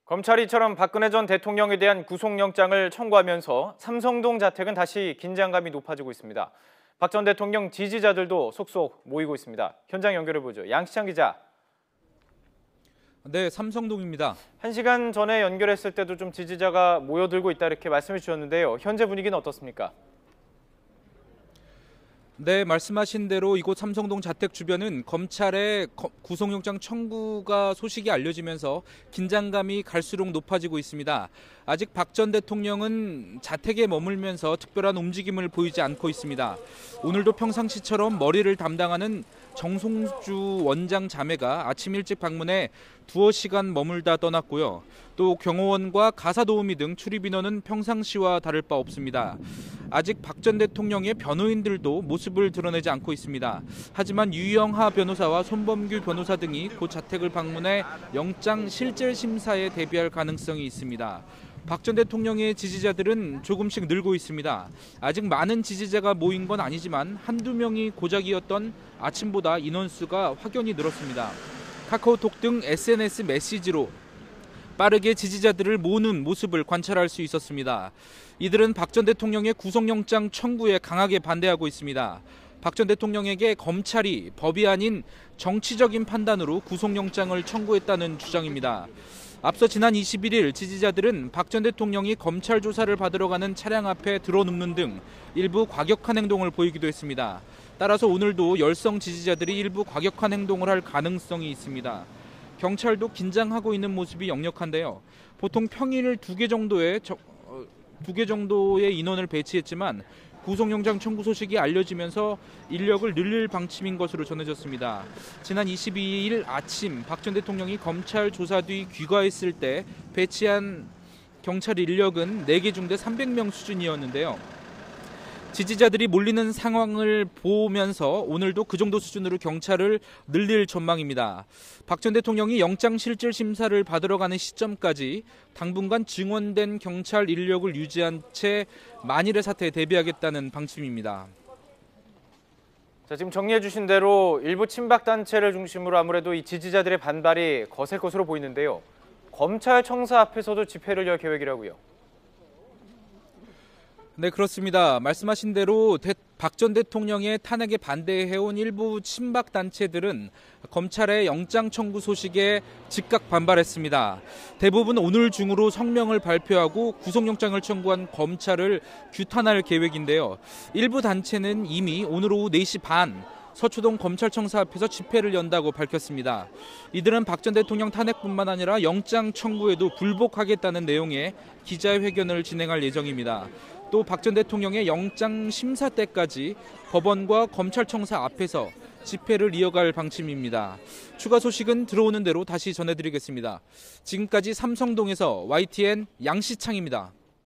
검찰이 이처럼 박근혜 전 대통령에 대한 구속영장을 청구하면서 삼성동 자택은 다시 긴장감이 높아지고 있습니다. 박 전 대통령 지지자들도 속속 모이고 있습니다. 현장 연결해보죠. 양시창 기자. 네, 삼성동입니다. 1시간 전에 연결했을 때도 좀 지지자가 모여들고 있다 이렇게 말씀해 주셨는데요. 현재 분위기는 어떻습니까? 네, 말씀하신 대로 이곳 삼성동 자택 주변은 검찰의 구속영장 청구가 소식이 알려지면서 긴장감이 갈수록 높아지고 있습니다. 아직 박 전 대통령은 자택에 머물면서 특별한 움직임을 보이지 않고 있습니다. 오늘도 평상시처럼 머리를 담당하는 정송주 원장 자매가 아침 일찍 방문해 두어 시간 머물다 떠났고요. 또 경호원과 가사도우미 등 출입 인원은 평상시와 다를 바 없습니다. 아직 박 전 대통령의 변호인들도 모습을 드러내지 않고 있습니다. 하지만 유영하 변호사와 손범규 변호사 등이 곧 자택을 방문해 영장 실질 심사에 대비할 가능성이 있습니다. 박 전 대통령의 지지자들은 조금씩 늘고 있습니다. 아직 많은 지지자가 모인 건 아니지만 한두 명이 고작이었던 아침보다 인원수가 확연히 늘었습니다. 카카오톡 등 SNS 메시지로 빠르게 지지자들을 모으는 모습을 관찰할 수 있었습니다. 이들은 박 전 대통령의 구속영장 청구에 강하게 반대하고 있습니다. 박 전 대통령에게 검찰이 법이 아닌 정치적인 판단으로 구속영장을 청구했다는 주장입니다. 앞서 지난 21일 지지자들은 박 전 대통령이 검찰 조사를 받으러 가는 차량 앞에 들어눕는 등 일부 과격한 행동을 보이기도 했습니다. 따라서 오늘도 열성 지지자들이 일부 과격한 행동을 할 가능성이 있습니다. 경찰도 긴장하고 있는 모습이 역력한데요. 보통 평일 2개 정도의 인원을 배치했지만 구속영장 청구 소식이 알려지면서 인력을 늘릴 방침인 것으로 전해졌습니다. 지난 22일 아침 박 전 대통령이 검찰 조사 뒤 귀가했을 때 배치한 경찰 인력은 4개 중대 300명 수준이었는데요. 지지자들이 몰리는 상황을 보면서 오늘도 그 정도 수준으로 경찰을 늘릴 전망입니다. 박 전 대통령이 영장 실질 심사를 받으러 가는 시점까지 당분간 증원된 경찰 인력을 유지한 채 만일의 사태에 대비하겠다는 방침입니다. 자, 지금 정리해 주신 대로 일부 친박 단체를 중심으로 아무래도 이 지지자들의 반발이 거셀 것으로 보이는데요. 검찰 청사 앞에서도 집회를 열 계획이라고요. 네, 그렇습니다. 말씀하신 대로 박 전 대통령의 탄핵에 반대해온 일부 친박 단체들은 검찰의 영장 청구 소식에 즉각 반발했습니다. 대부분 오늘 중으로 성명을 발표하고 구속영장을 청구한 검찰을 규탄할 계획인데요. 일부 단체는 이미 오늘 오후 4시 반 서초동 검찰청사 앞에서 집회를 연다고 밝혔습니다. 이들은 박 전 대통령 탄핵뿐만 아니라 영장 청구에도 불복하겠다는 내용의 기자회견을 진행할 예정입니다. 또 박 전 대통령의 영장 심사 때까지 법원과 검찰청사 앞에서 집회를 이어갈 방침입니다. 추가 소식은 들어오는 대로 다시 전해드리겠습니다. 지금까지 삼성동에서 YTN 양시창입니다.